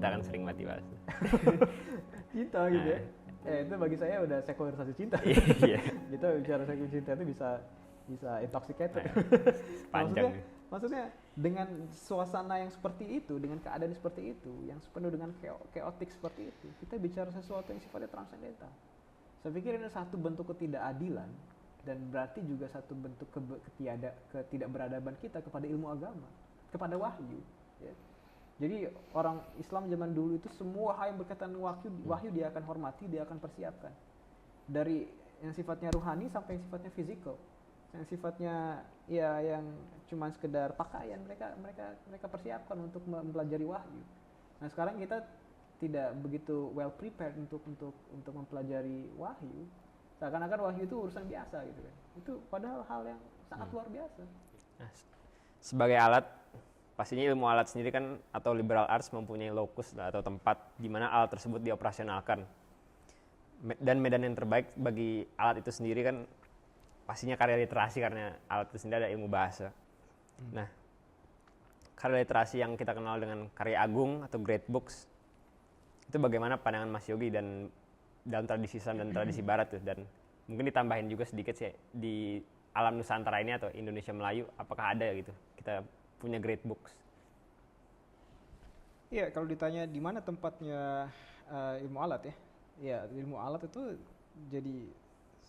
cinta kan sering mati bahas. Cinta gitu ya. Itu bagi saya udah sekularisasi cinta. Iya. Kita bicara sekularisasi cinta itu bisa intoxicated. Panjang. Maksudnya dengan suasana yang seperti itu, dengan keadaan seperti itu, yang penuh dengan chaotic seperti itu, kita bicara sesuatu yang sifatnya transendental. Saya pikir ini satu bentuk ketidakadilan dan berarti juga satu bentuk ketidakberadaban kita kepada ilmu agama, kepada wahyu. Ya. Jadi orang Islam zaman dulu itu semua hal yang berkaitan wahyu dia akan hormati, dia akan persiapkan. Dari yang sifatnya ruhani sampai yang sifatnya fisikal. Yang sifatnya ya yang cuma sekedar pakaian mereka persiapkan untuk mempelajari wahyu. Nah, sekarang kita tidak begitu well prepared untuk mempelajari wahyu. Seakan-akan wahyu itu urusan biasa gitu kan. Itu padahal hal yang sangat luar biasa. Nah, sebagai alat, pastinya ilmu alat sendiri kan atau liberal arts mempunyai lokus atau tempat di mana alat tersebut dioperasionalkan. Dan medan yang terbaik bagi alat itu sendiri kan pastinya karya literasi, karena alat itu sendiri ada ilmu bahasa. Nah, karya literasi yang kita kenal dengan karya agung atau great books, itu bagaimana pandangan Mas Yogi dan dalam tradisi Islam dan tradisi Barat tuh, dan mungkin ditambahin juga sedikit sih di alam Nusantara ini atau Indonesia Melayu, apakah ada gitu kita punya great books? Iya, kalau ditanya di mana tempatnya ilmu alat ya, ya ilmu alat itu jadi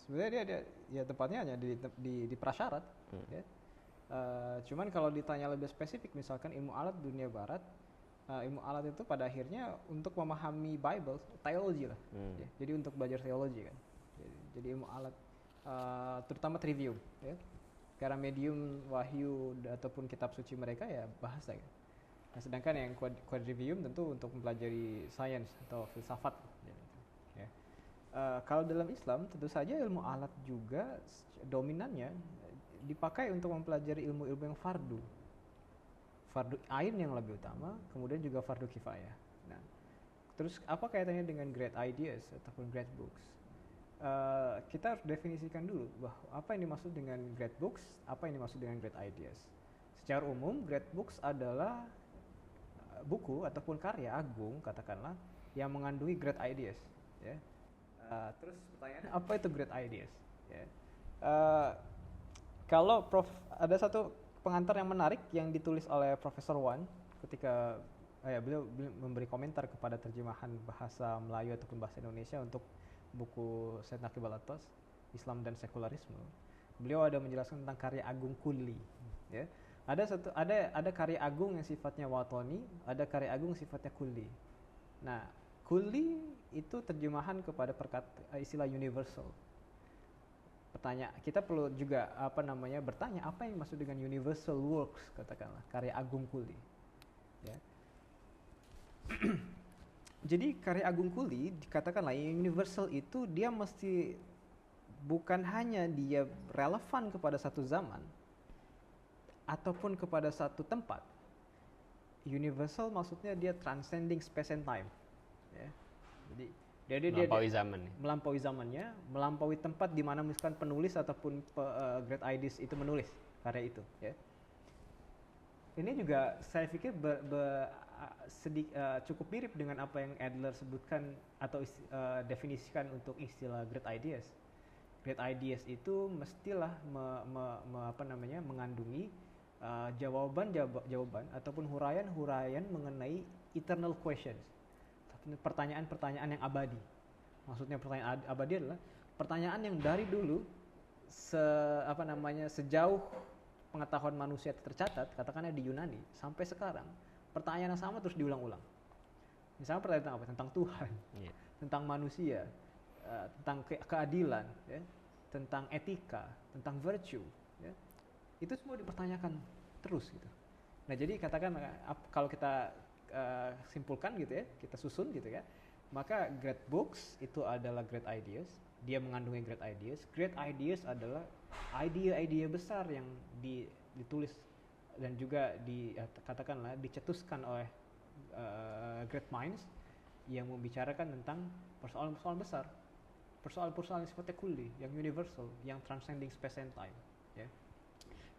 sebenarnya dia ya tempatnya hanya di prasyarat. Ya. Cuman kalau ditanya lebih spesifik, misalkan ilmu alat dunia Barat, ilmu alat itu pada akhirnya untuk memahami Bible, teologi lah. Ya. Jadi untuk belajar teologi kan. Jadi ilmu alat, terutama trivium. Ya. Karena medium wahyu ataupun kitab suci mereka ya bahasa. Ya. Nah, sedangkan yang quadrivium tentu untuk mempelajari sains atau filsafat. Ya. Kalau dalam Islam tentu saja ilmu alat juga dominannya dipakai untuk mempelajari ilmu-ilmu yang fardu ain yang lebih utama, kemudian juga fardu kifayah. Nah, terus apa kaitannya dengan great ideas ataupun great books? Kita harus definisikan dulu bahwa apa yang dimaksud dengan great books, apa yang dimaksud dengan great ideas. Secara umum, great books adalah buku ataupun karya agung katakanlah yang mengandungi great ideas. Ya. Terus pertanyaannya apa itu great ideas? Ya. Kalau ada satu pengantar yang menarik yang ditulis oleh Profesor Wan ketika beliau memberi komentar kepada terjemahan bahasa Melayu ataupun bahasa Indonesia untuk buku Said Naqib al-Atas, Islam dan Sekularisme. Beliau ada menjelaskan tentang karya agung kulli. Ya. Ada karya agung yang sifatnya watoni, ada karya agung yang sifatnya kulli. Nah, kulli itu terjemahan kepada istilah universal. Kita perlu juga bertanya apa yang dimaksud dengan universal works, katakanlah karya agung kulli. Ya. Jadi karya agung kulli dikatakanlah universal itu dia mesti bukan hanya dia relevan kepada satu zaman ataupun kepada satu tempat. Universal maksudnya dia transcending space and time. Ya. Jadi melampaui zamannya, melampaui tempat di mana misalkan penulis ataupun great ideas itu menulis karya itu. Ya. Ini juga saya pikir cukup mirip dengan apa yang Adler sebutkan atau definisikan untuk istilah great ideas. Great ideas itu mestilah mengandungi jawaban ataupun huraian mengenai eternal questions, pertanyaan-pertanyaan yang abadi. Maksudnya pertanyaan abadi adalah pertanyaan yang dari dulu sejauh pengetahuan manusia tercatat, katakanlah di Yunani sampai sekarang, pertanyaan yang sama terus diulang-ulang. Misalnya pertanyaan tentang apa? Tentang Tuhan, tentang manusia, tentang keadilan, ya, tentang etika, tentang virtue, ya. Itu semua dipertanyakan terus gitu. Nah, jadi katakan kalau kita simpulkan gitu ya, kita susun gitu ya, maka great books itu adalah great ideas, dia mengandungi great ideas. Great ideas adalah ide-ide besar yang ditulis dan juga katakanlah dicetuskan oleh great minds yang membicarakan tentang persoalan-persoalan besar, persoalan-persoalan yang sifatnya kulli, yang universal, yang transcending space and time. Ya.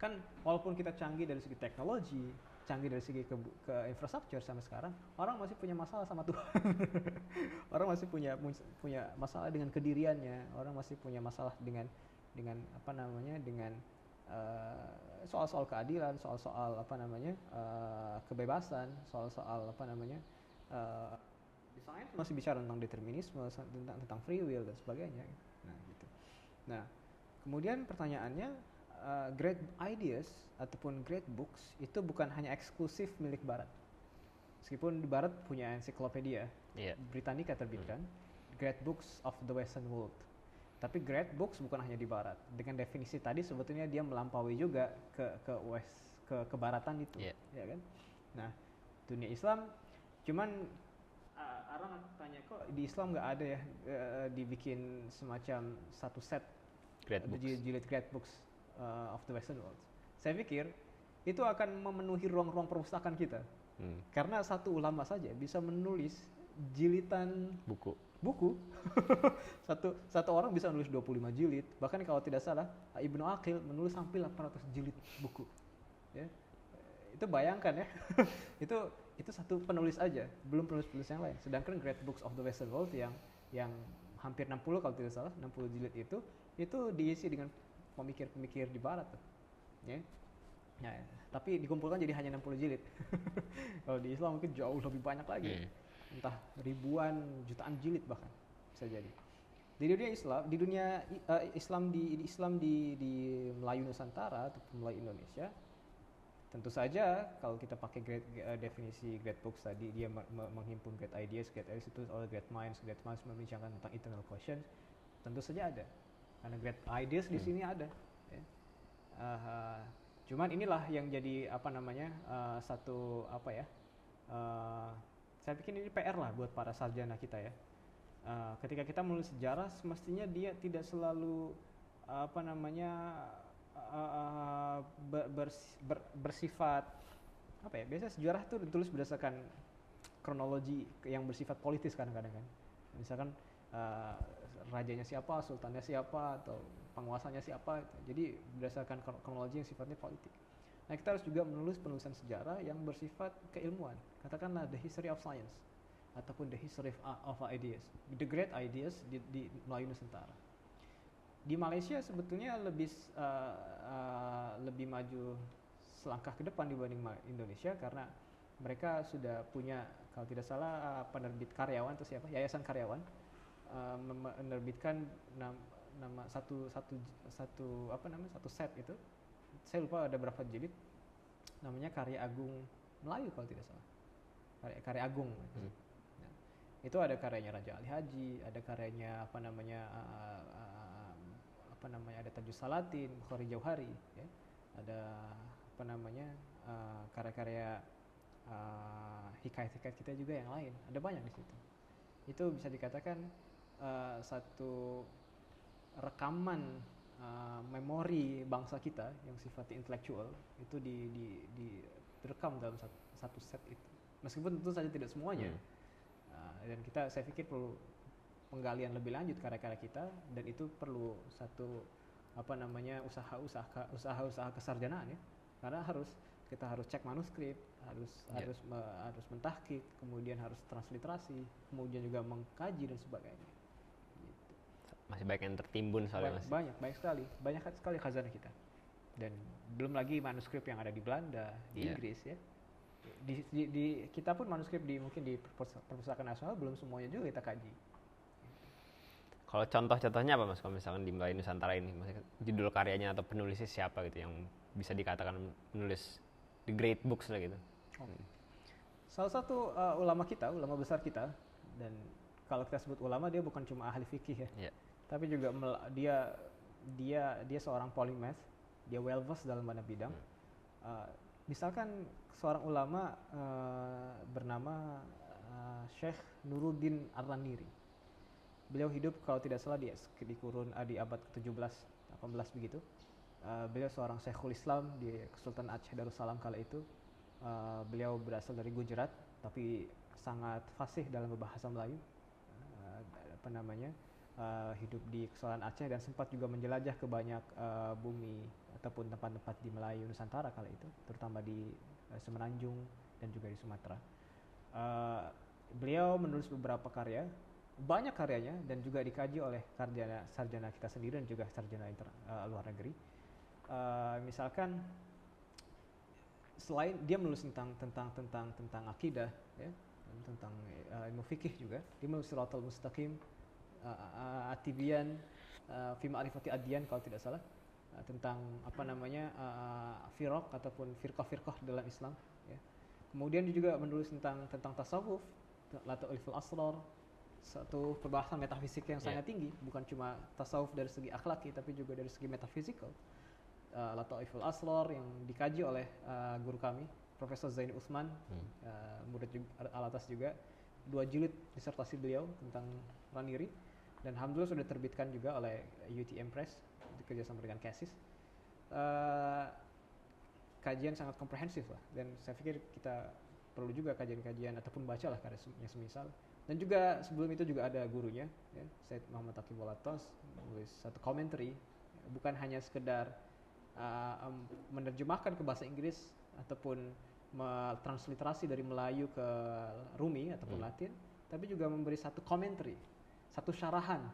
Kan walaupun kita canggih dari segi teknologi, canggih dari segi ke infrastruktur sampai sekarang, orang masih punya masalah sama Tuhan. Orang masih punya masalah dengan kediriannya, orang masih punya masalah dengan apa namanya, dengan soal-soal keadilan, soal-soal apa namanya, kebebasan, soal-soal apa namanya, di sains masih bicara tentang determinisme, tentang free will dan sebagainya. Nah, gitu. Nah, kemudian pertanyaannya, great ideas ataupun great books itu bukan hanya eksklusif milik Barat. Meskipun di Barat punya ensiklopedia, Britannica terbitkan, Great Books of the Western World. Tapi great books bukan hanya di Barat. Dengan definisi tadi sebetulnya dia melampaui juga ke West, ke Baratan itu, ya kan? Nah, dunia Islam, cuman orang tanya kok di Islam nggak ada ya dibikin semacam satu set jilid great books of the Western World. Saya pikir itu akan memenuhi ruang-ruang perpustakaan kita. Karena satu ulama saja bisa menulis jilidan buku. satu orang bisa menulis 25 jilid. Bahkan kalau tidak salah, Ibnu Aqil menulis sampai 800 jilid buku. Ya. Itu bayangkan ya. itu satu penulis aja, belum penulis-penulis yang lain. Sedangkan Great Books of the Western World yang hampir 60 kalau tidak salah, 60 jilid itu diisi dengan pemikir-pemikir di Barat tuh. Ya. Ya, tapi dikumpulkan jadi hanya 60 jilid. Kalau di Islam mungkin jauh lebih banyak lagi. Entah ribuan, jutaan jilid bahkan bisa jadi. Di dunia Islam, di Melayu Nusantara ataupun Melayu Indonesia, tentu saja kalau kita pakai definisi great books tadi, dia menghimpun great ideas itu oleh great minds membincangkan tentang eternal question, tentu saja ada. Karena great ideas di sini ada. Ya. Cuman inilah yang jadi apa namanya, satu apa ya, saya pikir ini PR lah buat para sarjana kita ya. Ketika kita menulis sejarah, semestinya dia tidak selalu apa namanya bersifat apa ya, biasanya sejarah itu ditulis berdasarkan kronologi yang bersifat politis kadang-kadang kan. Misalkan rajanya siapa, sultannya siapa, atau penguasanya siapa, jadi berdasarkan kronologi yang sifatnya politik. Nah, kita harus juga menulis penulisan sejarah yang bersifat keilmuan. Katakanlah the history of science ataupun the history of ideas, the great ideas di Melayu Nusantara. Di Malaysia sebetulnya lebih maju selangkah ke depan dibanding Indonesia, karena mereka sudah punya, kalau tidak salah, penerbit Karyawan atau siapa, Yayasan Karyawan, menerbitkan nama satu set itu. Saya lupa ada berapa jilid, namanya Karya Agung Melayu kalau tidak salah, Karya Agung. Nah, itu ada karyanya Raja Ali Haji, ada karyanya ada Tajus Salatin, Bukhari Jauhari, ya. Ada karya-karya hikayat-hikayat kita juga yang lain, ada banyak di situ. Itu bisa dikatakan satu rekaman memori bangsa kita yang sifatnya intelektual itu direkam dalam satu set itu. Meskipun tentu saja tidak semuanya. Dan saya pikir perlu penggalian lebih lanjut karya-karya kita, dan itu perlu satu usaha kesarjanaan ya. Karena kita harus cek manuskrip, harus mentahqiq, kemudian harus transliterasi, kemudian juga mengkaji dan sebagainya. Masih banyak yang tertimbun soalnya. Banyak sekali khazanah kita. Dan belum lagi manuskrip yang ada di Belanda, di Inggris ya. Di kita pun manuskrip mungkin di Perpustakaan Nasional belum semuanya juga kita kaji. Kalau contoh-contohnya apa Mas, kalau misalkan di Melayu Nusantara ini, maksudnya judul karyanya atau penulisnya siapa gitu yang bisa dikatakan menulis the great books lah gitu? Salah satu ulama besar kita, dan kalau kita sebut ulama, dia bukan cuma ahli fikih ya. Tapi juga dia seorang polymath, dia well versed dalam banyak bidang. Misalkan seorang ulama bernama Syekh Nuruddin Ar-Raniri. Beliau hidup kalau tidak salah di abad ke-17, 18 begitu. Beliau seorang Syekhul Islam di Kesultanan Aceh Darussalam kala itu. Beliau berasal dari Gujarat, tapi sangat fasih dalam berbahasa Melayu. hidup di Kepulauan Aceh dan sempat juga menjelajah ke banyak bumi ataupun tempat-tempat di Melayu Nusantara kala itu, terutama di Semenanjung dan juga di Sumatera. Beliau menulis beberapa karya, banyak karyanya, dan juga dikaji oleh sarjana kita sendiri dan juga sarjana luar negeri. Misalkan selain dia menulis tentang akidah, ya, tentang ilmu fikih juga, dia menulis Siratal Mustaqim, At-Tibyan fi Ma'rifati Adyan kalau tidak salah, tentang apa namanya firaq ataupun firqah-firqah dalam Islam, ya. Kemudian dia juga menulis tentang tasawuf, Lataiful Asrar, satu perbahasan metafisik yang sangat tinggi, bukan cuma tasawuf dari segi akhlaki tapi juga dari segi metafisikal. Lataiful Asrar yang dikaji oleh guru kami Profesor Zaini Utsman, murid Al-Atas juga, 2 jilid disertasi beliau tentang Raniri, dan alhamdulillah sudah diterbitkan juga oleh UTM Press kerjasama dengan Cassis. Kajian sangat komprehensif lah, dan saya pikir kita perlu juga kajian-kajian ataupun bacalah karya yang semisal. Dan juga sebelum itu juga ada gurunya, ya, Said Muhammad Taqi Bolatos, menulis satu commentary, bukan hanya sekedar menerjemahkan ke bahasa Inggris ataupun mentransliterasi dari Melayu ke Rumi ataupun Latin, tapi juga memberi satu commentary, satu syarahan.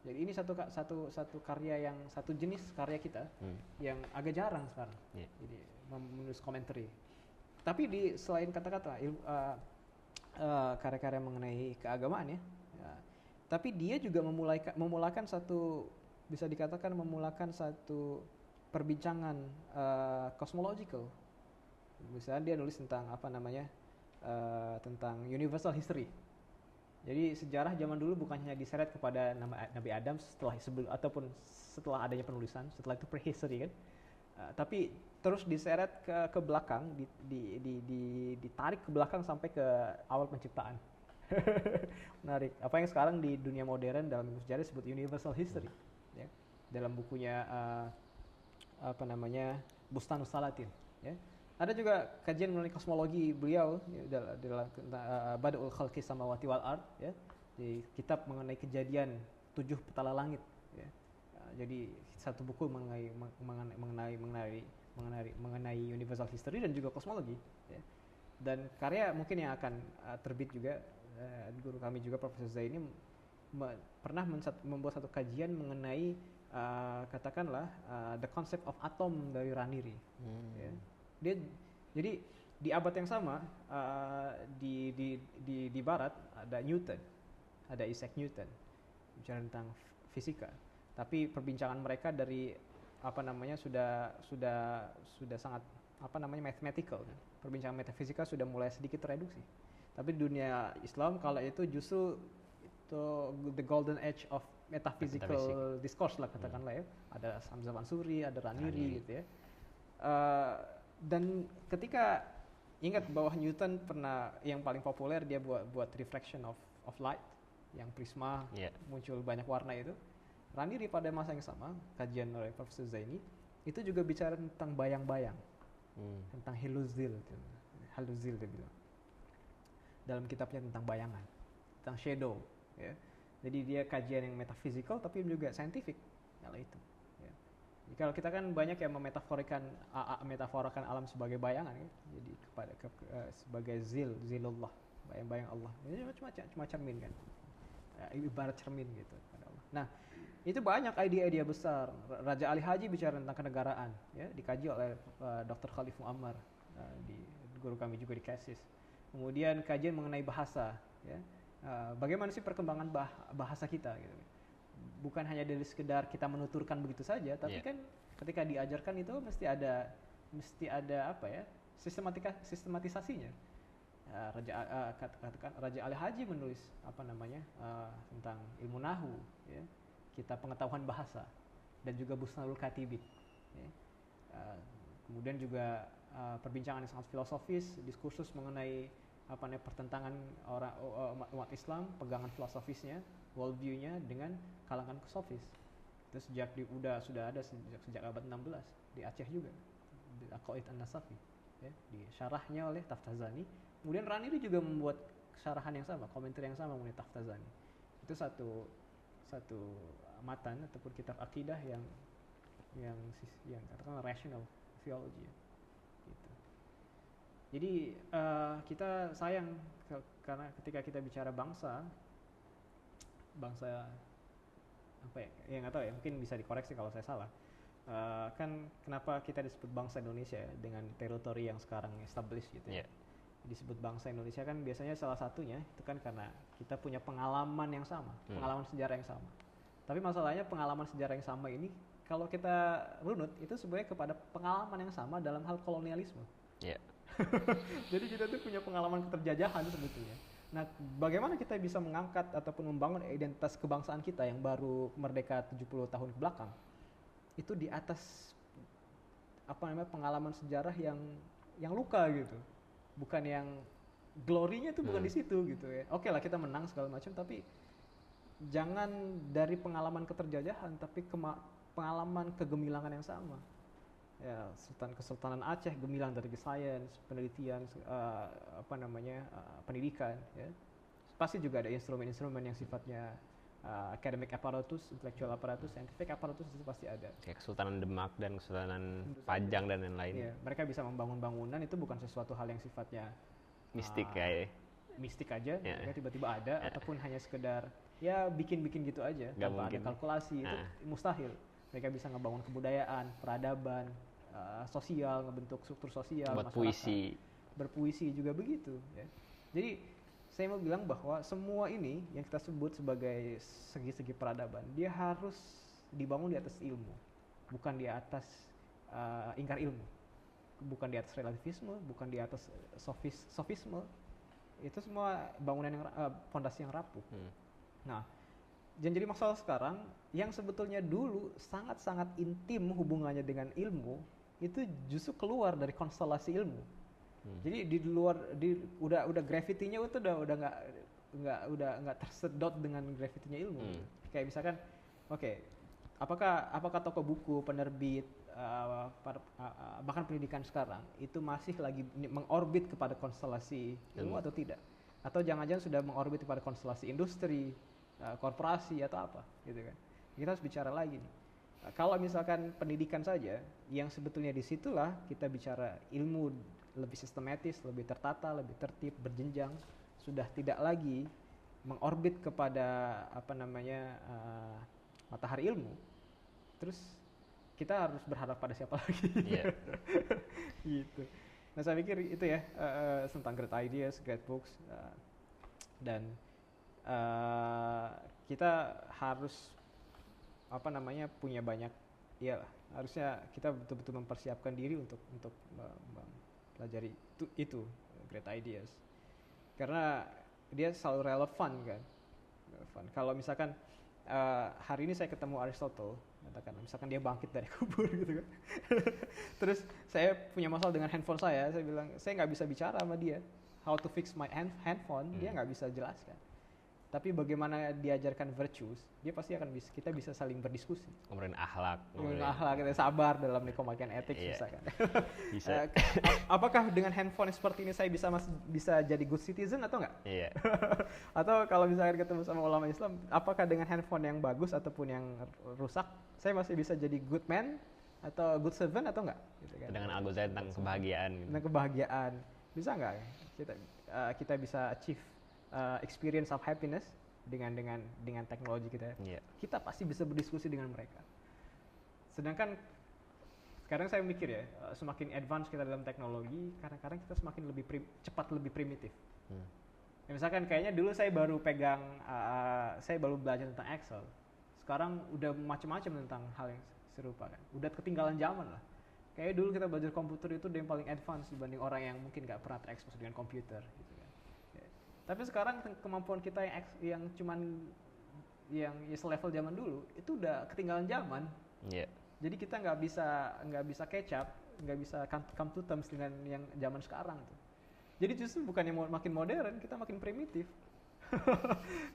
Jadi ini satu karya yang satu jenis karya kita yang agak jarang sekarang. Jadi menulis commentary. Tapi selain kata-kata karya-karya mengenai keagamaan, ya, tapi dia juga memulakan satu, bisa dikatakan memulakan satu perbincangan cosmological. Misalnya dia nulis tentang apa namanya tentang universal history. Jadi sejarah zaman dulu bukan hanya diseret kepada nama Nabi Adam ataupun setelah adanya penulisan, setelah itu prehistory kan, tapi terus diseret ke belakang, ditarik ke belakang sampai ke awal penciptaan. Menarik. Apa yang sekarang di dunia modern dalam sejarah disebut universal history, ya. Dalam bukunya apa namanya Bustanus Salatin, ya. Ada juga kajian mengenai kosmologi beliau, ya, dalam Bada'ul Khalqi Samawati wal Ard, ya, di kitab mengenai kejadian 7 petala langit, ya. Jadi satu buku mengenai universal history dan juga kosmologi, ya. Dan karya mungkin yang akan terbit juga, guru kami juga Profesor Zaini pernah membuat satu kajian mengenai katakanlah the concept of atom dari Raniri, ya. Jadi di abad yang sama di barat ada Newton, ada Isaac Newton, bicara tentang fisika. Tapi perbincangan mereka dari apa namanya sudah sangat apa namanya mathematical. Perbincangan metafisika sudah mulai sedikit tereduksi. Tapi dunia Islam kala itu justru itu the golden age of metaphysical discourse lah katakanlah, ya. Ada Hamzah Mansuri, ada Raniri gitu, ya. Dan ketika ingat bahwa Newton pernah yang paling populer dia buat refraction of light, yang prisma, muncul banyak warna itu. Raniri pada masa yang sama, kajian oleh Profesor Zaini, itu juga bicara tentang bayang-bayang, tentang haluzil dia bilang dalam kitabnya tentang bayangan, tentang shadow, ya. Jadi dia kajian yang metafisikal tapi juga scientific kalau itu. Kalau kita kan banyak yang metaforakan alam sebagai bayangan, ya. Jadi sebagai zilullah, bayang-bayang Allah. Ini cuma cermin kan, ibarat cermin gitu pada Allah. Nah, itu banyak ide-ide besar. Raja Ali Haji bicara tentang kenegaraan, ya, dikaji oleh Dr. Khalif Muammar, di guru kami juga di Cassis. Kemudian kajian mengenai bahasa, ya. Bagaimana sih perkembangan bahasa kita gitu. Bukan hanya dari sekedar kita menuturkan begitu saja, tapi kan ketika diajarkan itu mesti ada apa ya, sistematisasinya. Raja Ali Haji menulis apa namanya tentang ilmu nahu, ya, kitab pengetahuan bahasa, dan juga Busnarul Katibin, ya. Kemudian juga perbincangan yang sangat filosofis, diskursus mengenai apa namanya pertentangan umat Islam, pegangan filosofisnya, worldview-nya dengan kalangan sofis. Itu sudah ada sejak abad 16 di Aceh juga, di Aqaid An-Nasafi, ya, disyarahnya oleh Taftazani. Kemudian Raniri juga membuat syarahan yang sama, komentar yang sama mengenai Taftazani. Itu satu satu matan ataupun kitab akidah yang katakanlah rational theology ya. Gitu. Jadi kita sayang karena ketika kita bicara bangsa apa ya nggak tahu ya, mungkin bisa dikoreksi kalau saya salah. Kan kenapa kita disebut bangsa Indonesia ya, dengan teritori yang sekarang established gitu ya. Disebut bangsa Indonesia kan biasanya salah satunya itu kan karena kita punya pengalaman yang sama, pengalaman sejarah yang sama. Tapi masalahnya pengalaman sejarah yang sama ini kalau kita runut itu sebenarnya kepada pengalaman yang sama dalam hal kolonialisme. Jadi kita tuh punya pengalaman keterjajahan sebetulnya. Nah, bagaimana kita bisa mengangkat ataupun membangun identitas kebangsaan kita yang baru merdeka 70 tahun ke belakang? Itu di atas pengalaman sejarah yang luka gitu. Bukan yang glory-nya itu bukan di situ gitu ya. Oke lah kita menang segala macam, tapi jangan dari pengalaman keterjajahan, tapi pengalaman kegemilangan yang sama. Ya, Kesultanan Aceh gemilang dari sains, penelitian, pendidikan. Ya. Pasti juga ada instrumen-instrumen yang sifatnya academic apparatus, intellectual apparatus, scientific apparatus itu pasti ada. Kayak Kesultanan Demak dan Kesultanan Pajang dan lain-lain. Ya, mereka bisa membangun bangunan itu bukan sesuatu hal yang sifatnya mistik mistik aja, mereka tiba-tiba ada, ataupun hanya sekedar ya bikin-bikin gitu aja tanpa ada kalkulasi, itu mustahil. Mereka bisa ngebangun kebudayaan, peradaban, sosial, ngebentuk struktur sosial, buat masyarakat. Berpuisi juga begitu. Ya. Jadi saya mau bilang bahwa semua ini yang kita sebut sebagai segi-segi peradaban, dia harus dibangun di atas ilmu, bukan di atas ingkar ilmu, bukan di atas relativisme, bukan di atas sofisme. Itu semua bangunan yang fondasi yang rapuh. Nah, jadi masalah sekarang yang sebetulnya dulu sangat-sangat intim hubungannya dengan ilmu itu justru keluar dari konstelasi ilmu. Jadi di luar udah gravity-nya itu udah nggak tersedot dengan gravity-nya ilmu. Kayak misalkan apakah toko buku, penerbit, bahkan pendidikan sekarang itu masih lagi mengorbit kepada konstelasi ilmu atau tidak? Atau jangan-jangan sudah mengorbit kepada konstelasi industri, korporasi atau apa gitu kan? Kita harus bicara lagi nih. Kalau misalkan pendidikan saja, yang sebetulnya disitulah kita bicara ilmu lebih sistematis, lebih tertata, lebih tertib, berjenjang, sudah tidak lagi mengorbit kepada matahari ilmu. Terus kita harus berharap pada siapa lagi? Gitu. Nah saya pikir itu ya tentang great ideas, great books, dan kita harus punya banyak, ya harusnya kita betul-betul mempersiapkan diri untuk pelajari itu great ideas, karena dia selalu relevan kan. Kalau misalkan hari ini saya ketemu Aristotle, misalkan dia bangkit dari kubur gitu kan. Terus saya punya masalah dengan handphone saya bilang saya nggak bisa bicara sama dia how to fix my handphone, dia nggak bisa jelaskan. Tapi bagaimana diajarkan virtues, dia pasti akan kita bisa saling berdiskusi. Ngomongin akhlak, kita sabar dalam pemakaian etik, misalkan. Bisa. Apakah dengan handphone seperti ini saya bisa jadi good citizen atau enggak? Atau kalau misalkan ketemu sama ulama Islam, apakah dengan handphone yang bagus ataupun yang rusak, saya masih bisa jadi good man atau good servant atau enggak? Gitu kan? Dengan Al-Ghazali tentang kebahagiaan. Tentang kebahagiaan, bisa enggak? Kita bisa achieve experience of happiness dengan teknologi kita. Kita pasti bisa berdiskusi dengan mereka. Sedangkan sekarang saya mikir ya, semakin advance kita dalam teknologi, kadang-kadang kita semakin lebih cepat, lebih primitif. Ya, misalkan kayaknya dulu saya baru belajar tentang Excel. Sekarang udah macam-macam tentang hal yang serupa kan. Udah ketinggalan zaman lah. Kayaknya dulu kita belajar komputer itu yang paling advance dibanding orang yang mungkin nggak pernah terekspos dengan komputer gitu kan. Tapi sekarang kemampuan kita yang cuman yang selevel zaman dulu itu udah ketinggalan zaman. Jadi kita nggak bisa catch up, nggak bisa come to terms dengan yang zaman sekarang tuh. Jadi justru bukannya makin modern, kita makin primitif.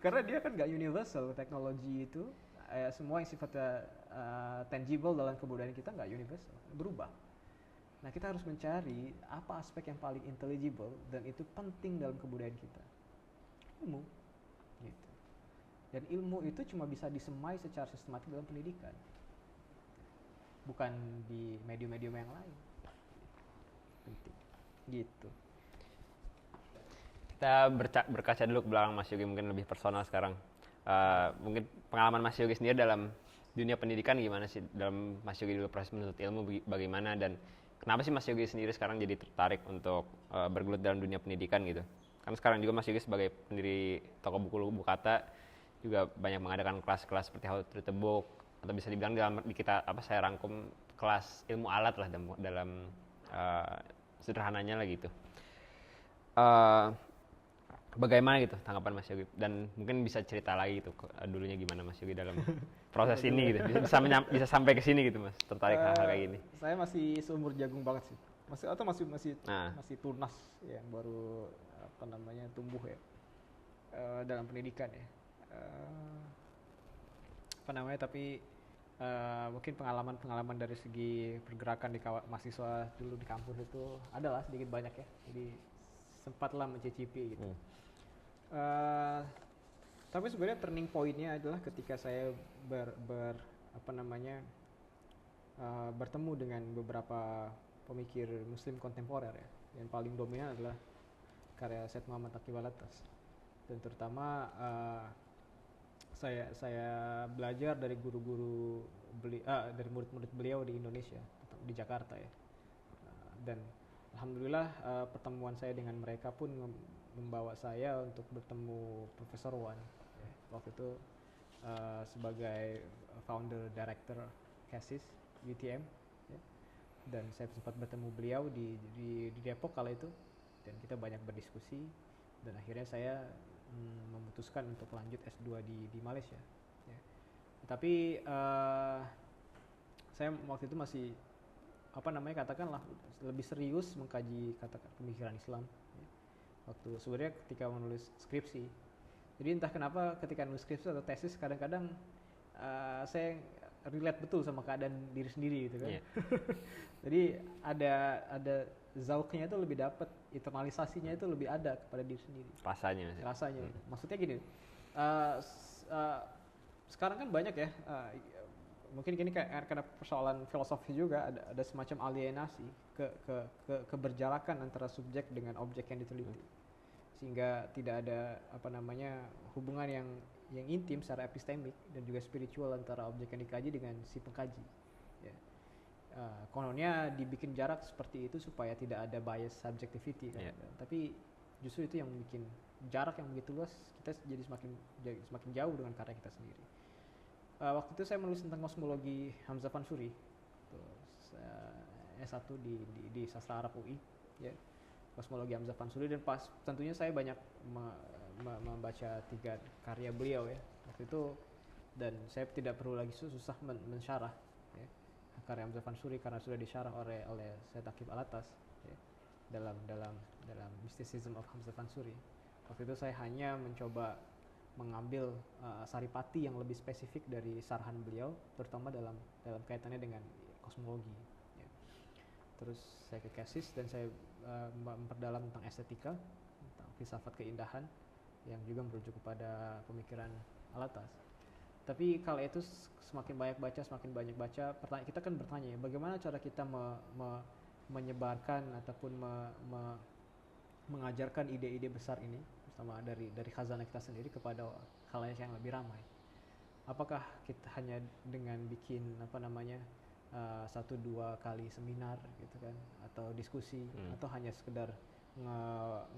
Karena dia kan nggak universal, teknologi itu semua yang sifatnya tangible dalam kebudayaan kita nggak universal, berubah. Nah kita harus mencari apa aspek yang paling intelligible dan itu penting dalam kebudayaan kita. Ilmu gitu. Dan ilmu itu cuma bisa disemai secara sistematik dalam pendidikan, bukan di medium-medium yang lain. Penting. Gitu. Kita berkaca dulu ke belakang Mas Yogi, mungkin lebih personal sekarang. Mungkin pengalaman Mas Yogi sendiri dalam dunia pendidikan gimana sih? Dalam Mas Yogi dulu proses menuntut ilmu bagaimana, dan kenapa sih Mas Yogi sendiri sekarang jadi tertarik untuk bergelut dalam dunia pendidikan gitu? Kan sekarang juga Mas Yogi sebagai pendiri toko buku Bukata juga banyak mengadakan kelas-kelas seperti How to Read a Book, atau bisa dibilang saya rangkum kelas ilmu alat lah dalam sederhananya lah gitu. Bagaimana gitu tanggapan Mas Yogi, dan mungkin bisa cerita lagi gitu dulunya gimana Mas Yogi dalam proses ini gitu, bisa sampai ke sini gitu Mas, tertarik hal-hal kayak gini. Saya masih seumur jagung banget sih, masih tunas ya, baru tumbuh ya dalam pendidikan ya. Tapi mungkin pengalaman dari segi pergerakan di mahasiswa dulu di kampus itu adalah sedikit banyak ya, jadi sempatlah mencicipi gitu. Tapi sebenarnya turning point-nya adalah ketika saya bertemu dengan beberapa pemikir Muslim kontemporer ya. Yang paling dominan adalah karya Syed Muhammad Taqi Alatas, dan terutama saya belajar dari dari murid-murid beliau di Indonesia, di Jakarta ya. Dan alhamdulillah pertemuan saya dengan mereka pun membawa saya untuk bertemu Profesor Wan ya. Waktu itu sebagai founder director CASIS UTM ya. Dan saya sempat bertemu beliau di Depok kala itu, dan kita banyak berdiskusi, dan akhirnya saya memutuskan untuk lanjut S2 di Malaysia ya. Tapi saya waktu itu masih katakanlah lebih serius mengkaji pemikiran Islam ya. Waktu sebenarnya ketika menulis skripsi, jadi entah kenapa ketika menulis skripsi atau tesis kadang-kadang saya relate betul sama keadaan diri sendiri gitu kan. Yeah. Jadi ada zauknya itu lebih dapat, internalisasinya itu lebih ada kepada diri sendiri. Rasanya. Maksudnya gini, sekarang kan banyak ya, mungkin gini karena persoalan filosofi juga, ada semacam alienasi keberjarakan antara subjek dengan objek yang diteliti, sehingga tidak ada hubungan yang intim secara epistemik dan juga spiritual antara objek yang dikaji dengan si pengkaji ya. Kononnya dibikin jarak seperti itu supaya tidak ada bias subjectivity kan. Tapi justru itu yang bikin jarak yang begitu luas, kita jadi semakin jauh dengan karya kita sendiri. Waktu itu saya menulis tentang kosmologi Hamzah Fansuri, S1 di Sastra Arab UI ya, kosmologi Hamzah Fansuri, dan tentunya saya banyak membaca 3 karya beliau ya waktu itu, dan saya tidak perlu lagi susah mensyarah ya, karya Hamzah Fansuri karena sudah disyarah oleh Syed Taqi Alatas ya, dalam Mysticism of Hamzah Fansuri. Waktu itu saya hanya mencoba mengambil saripati yang lebih spesifik dari sarahan beliau, terutama dalam kaitannya dengan kosmologi ya. Terus saya ke CASIS dan saya memperdalam tentang estetika, tentang filsafat keindahan yang juga merujuk kepada pemikiran Alatas. Tapi kala itu semakin banyak baca, kita kan bertanya ya, bagaimana cara kita menyebarkan ataupun mengajarkan ide-ide besar ini, terutama dari khazanah kita sendiri, kepada khalayak yang lebih ramai. Apakah kita hanya dengan bikin 1-2 kali seminar gitu kan, atau diskusi, atau hanya sekedar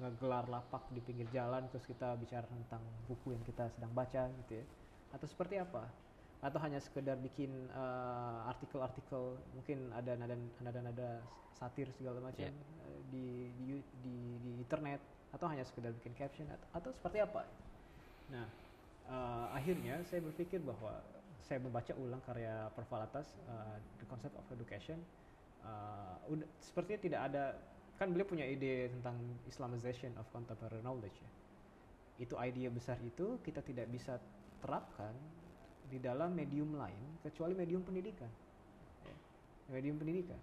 ngegelar lapak di pinggir jalan terus kita bicara tentang buku yang kita sedang baca gitu ya, atau seperti apa, atau hanya sekedar bikin artikel-artikel, mungkin ada nada satir segala macam di internet, atau hanya sekedar bikin caption, atau seperti apa. Nah akhirnya saya berpikir bahwa saya membaca ulang karya Prof. Alatas, The Concept of Education, sepertinya tidak ada, kan beliau punya ide tentang Islamization of Contemporary Knowledge ya. Itu ide besar itu kita tidak bisa terapkan di dalam medium lain kecuali medium pendidikan ya. Medium pendidikan,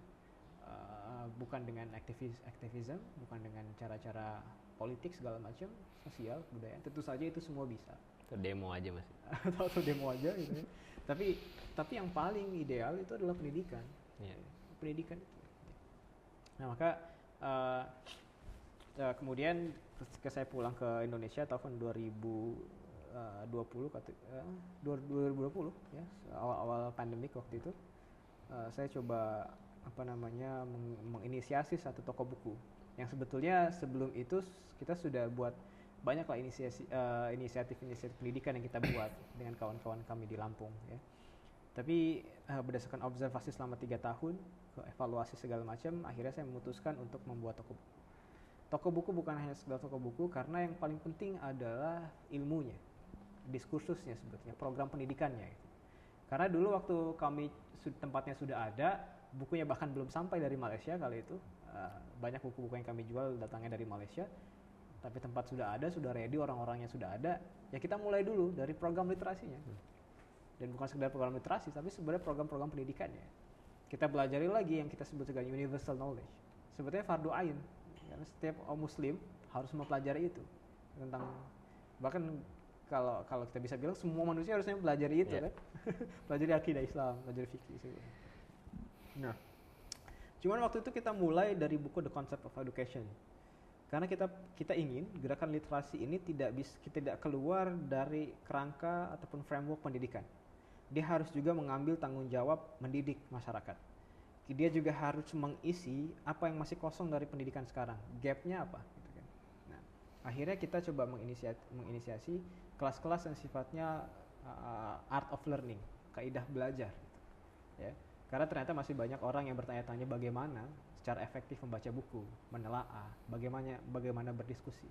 bukan dengan aktivisme, bukan dengan cara-cara politik segala macam, sosial, budaya, tentu saja itu semua bisa, Itu demo aja Mas. Atau demo aja gitu ya. Tapi yang paling ideal itu adalah pendidikan. Iya. Pendidikan itu. Nah, maka kemudian ketika saya pulang ke Indonesia tahun 2020 ya, awal-awal pandemik waktu itu, saya coba menginisiasi satu toko buku yang sebetulnya sebelum itu kita sudah buat banyak lah inisiatif pendidikan yang kita buat dengan kawan-kawan kami di Lampung ya. Tapi berdasarkan observasi selama 3 tahun, evaluasi segala macam, akhirnya saya memutuskan untuk membuat toko buku. Toko buku bukan hanya sekedar toko buku, karena yang paling penting adalah ilmunya, diskursusnya sebetulnya, program pendidikannya. Gitu. Karena dulu waktu kami tempatnya sudah ada, bukunya bahkan belum sampai dari Malaysia kali itu. Banyak buku-buku yang kami jual datangnya dari Malaysia, tapi tempat sudah ada, sudah ready, orang-orangnya sudah ada. Ya kita mulai dulu dari program literasinya. Dan bukan sekedar program literasi, tapi sebenarnya program-program pendidikannya. Kita pelajari lagi yang kita sebut sebagai universal knowledge. Sebetulnya fardu ain. Karena setiap muslim harus mempelajari itu tentang, bahkan kalau kita bisa bilang semua manusia harusnya mempelajari itu kan. Pelajari akidah Islam, pelajari fikih. Nah, cuman waktu itu kita mulai dari buku The Concept of Education. Karena kita ingin gerakan literasi ini tidak keluar dari kerangka ataupun framework pendidikan. Dia harus juga mengambil tanggung jawab mendidik masyarakat. Dia juga harus mengisi apa yang masih kosong dari pendidikan sekarang, gapnya apa gitu kan. Nah, akhirnya kita coba menginisiasi kelas-kelas yang sifatnya art of learning, kaidah belajar gitu. Ya. Karena ternyata masih banyak orang yang bertanya-tanya bagaimana secara efektif membaca buku, menelaah, bagaimana berdiskusi,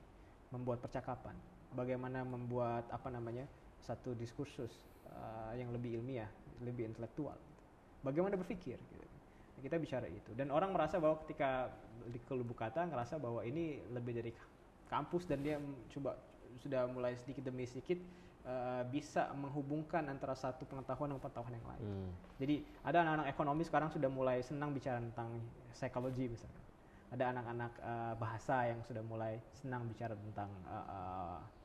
membuat percakapan, bagaimana membuat satu diskursus yang lebih ilmiah, lebih intelektual, gitu. Bagaimana berpikir gitu. Kita bicara itu, dan orang merasa bahwa ketika di Lubuk Kata ngerasa bahwa ini lebih dari kampus, dan dia sudah mulai sedikit demi sedikit bisa menghubungkan antara satu pengetahuan dengan pengetahuan yang lain. Jadi ada anak-anak ekonomi sekarang sudah mulai senang bicara tentang psikologi misalnya. Ada anak-anak bahasa yang sudah mulai senang bicara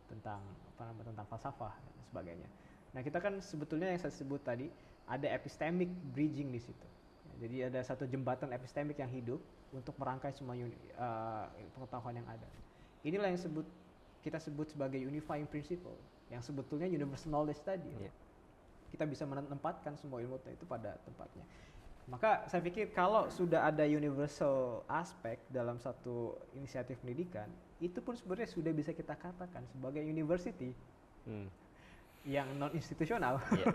tentang falsafah dan sebagainya. Nah, kita kan sebetulnya yang saya sebut tadi ada epistemic bridging di situ. Jadi ada satu jembatan epistemik yang hidup untuk merangkai semua pengetahuan yang ada. Inilah yang kita sebut sebagai unifying principle, yang sebetulnya universal knowledge tadi. Yeah. Kita bisa menempatkan semua ilmu itu pada tempatnya. Maka saya pikir kalau sudah ada universal aspek dalam satu inisiatif pendidikan, itu pun sebenarnya sudah bisa kita katakan sebagai university. Yang non-institusional. Iya.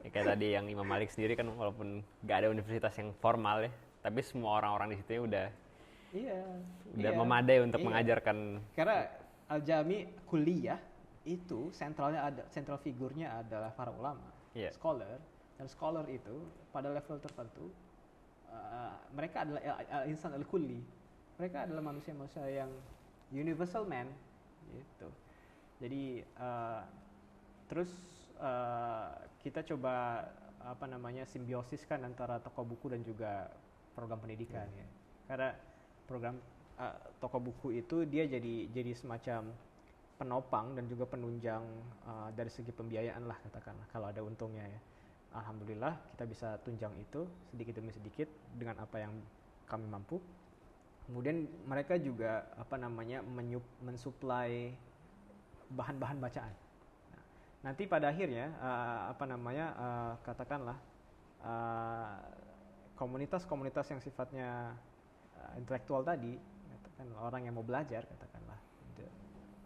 Ya, kayak tadi yang Imam Malik sendiri kan walaupun nggak ada universitas yang formal ya, tapi semua orang-orang di situ udah memadai untuk mengajarkan. Karena Al-Jami kuliah itu central figurnya adalah para ulama, scholar, dan scholar itu pada level tertentu mereka adalah insan al-kulli. Mereka adalah manusia-manusia yang universal man gitu. Jadi terus kita coba simbiosiskan antara toko buku dan juga program pendidikan ya. Karena program toko buku itu dia jadi semacam penopang dan juga penunjang dari segi pembiayaan lah katakanlah, kalau ada untungnya ya. Alhamdulillah kita bisa tunjang itu sedikit demi sedikit dengan apa yang kami mampu. Kemudian mereka juga mensuplai bahan-bahan bacaan. Nanti pada akhirnya katakanlah komunitas-komunitas yang sifatnya intelektual tadi, katakan orang yang mau belajar, katakanlah the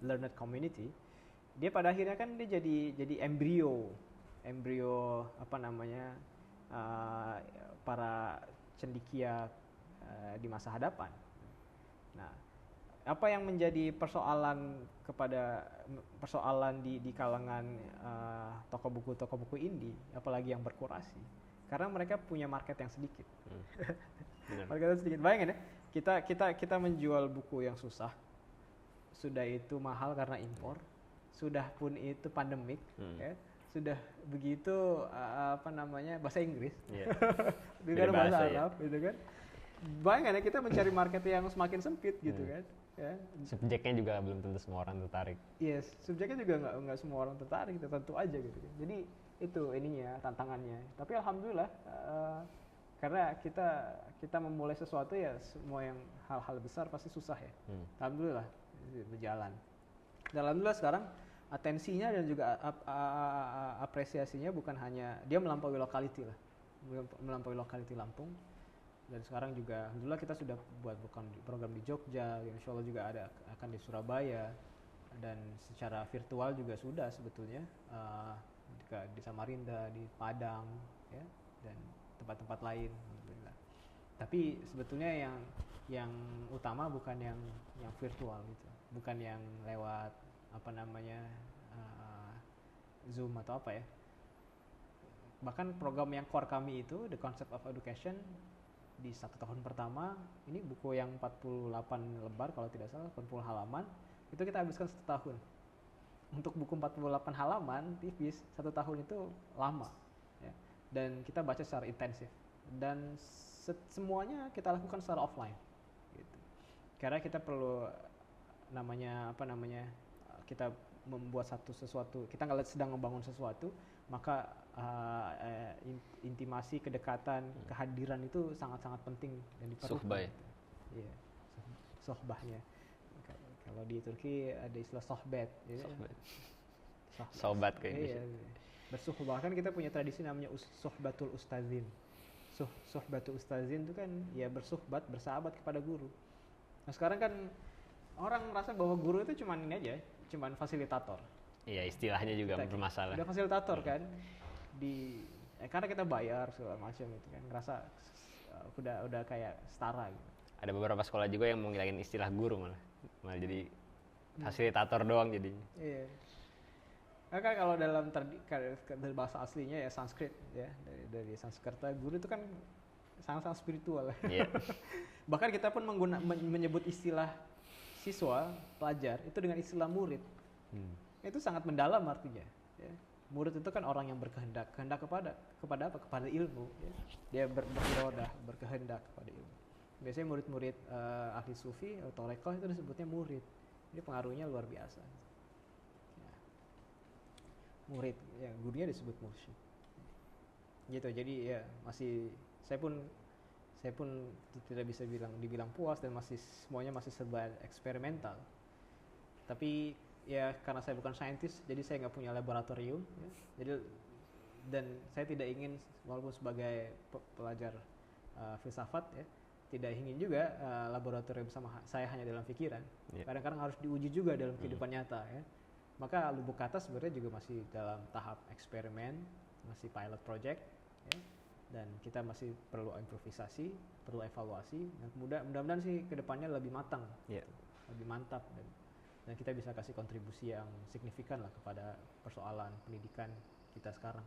learned community, dia pada akhirnya kan dia jadi embrio para cendekia di masa hadapan. Nah, apa yang menjadi persoalan di kalangan toko buku indie, apalagi yang berkurasi, karena mereka punya market yang sedikit. Market yang sedikit. Bayangin ya, kita menjual buku yang susah, sudah itu mahal karena impor, sudah pun itu pandemik, ya, sudah begitu bahasa Inggris, bukan bahasa Arab, gitu kan. Bayangin ya, kita mencari market yang semakin sempit gitu kan. Ya. Subjeknya juga belum tentu semua orang tertarik. Yes, subjeknya juga nggak semua orang tertarik, tentu aja gitu. Jadi itu ininya tantangannya. Tapi alhamdulillah karena kita memulai sesuatu ya, semua yang hal-hal besar pasti susah ya. Alhamdulillah berjalan. Dan alhamdulillah sekarang atensinya dan juga apresiasinya bukan hanya dia melampaui locality lah, melampaui locality Lampung. Dan sekarang juga alhamdulillah kita sudah buat program di Jogja, insya Allah juga akan di Surabaya, dan secara virtual juga sudah sebetulnya di Samarinda, di Padang, ya, dan tempat-tempat lain, alhamdulillah. Tapi sebetulnya yang utama bukan yang virtual gitu, bukan yang lewat apa namanya Zoom atau apa ya. Bahkan program yang core kami itu The Concept of Education, di 1 tahun pertama ini buku yang 48 lembar kalau tidak salah, 40 halaman, itu kita habiskan 1 tahun. Untuk buku 48 halaman tipis, 1 tahun itu lama ya. Dan kita baca secara intensif, dan semuanya kita lakukan secara offline gitu. Karena kita perlu kita membuat sesuatu, kita nggak sedang membangun sesuatu, maka intimasi, kedekatan, kehadiran itu sangat-sangat penting dan diperlukan. Suhbah. Iya, sohbahnya. Kalau di Turki ada istilah sohbet. Sobat kayak gitu. Iya. Bersuhbah kan kita punya tradisi namanya sohbatul ustazin. Sohbatul ustazin itu kan ya bersuhbat, bersahabat kepada guru. Nah sekarang kan orang merasa bahwa guru itu cuman ini aja, cuman fasilitator. Iya, istilahnya juga bermasalah. Udah fasilitator kan, karena kita bayar segala macam itu kan, ngerasa udah kayak setara gitu. Ada beberapa sekolah juga yang mau ngilangin istilah guru malah jadi fasilitator doang jadinya. Iya. Nah, kan kalau dalam dari bahasa aslinya ya Sanskrit ya, dari Sanskerta, guru itu kan sangat-sangat spiritual. Iya. Bahkan kita pun menyebut istilah siswa, pelajar itu dengan istilah murid. Itu sangat mendalam artinya. Ya. Murid itu kan orang yang berkehendak kepada apa? Kepada ilmu. Ya. Dia berirodah, berkehendak kepada ilmu. Biasanya murid-murid ahli sufi atau torekoh itu disebutnya murid. Ini pengaruhnya luar biasa. Ya. Murid, ya gurunya disebut mursyid. Gitu. Jadi ya saya pun tidak bisa dibilang puas, dan semuanya masih serba eksperimental. Tapi ya karena saya bukan saintis, jadi saya nggak punya laboratorium ya. Jadi dan saya tidak ingin, walaupun sebagai pelajar filsafat ya, tidak ingin juga laboratorium sama saya hanya dalam pikiran. Kadang-kadang harus diuji juga dalam kehidupan nyata ya. Maka Lubuk Kata sebenarnya juga masih dalam tahap eksperimen, masih pilot project ya. Dan kita masih perlu improvisasi, perlu evaluasi, dan mudah-mudahan sih kedepannya lebih matang, lebih mantap, dan kita bisa kasih kontribusi yang signifikan lah kepada persoalan pendidikan kita sekarang.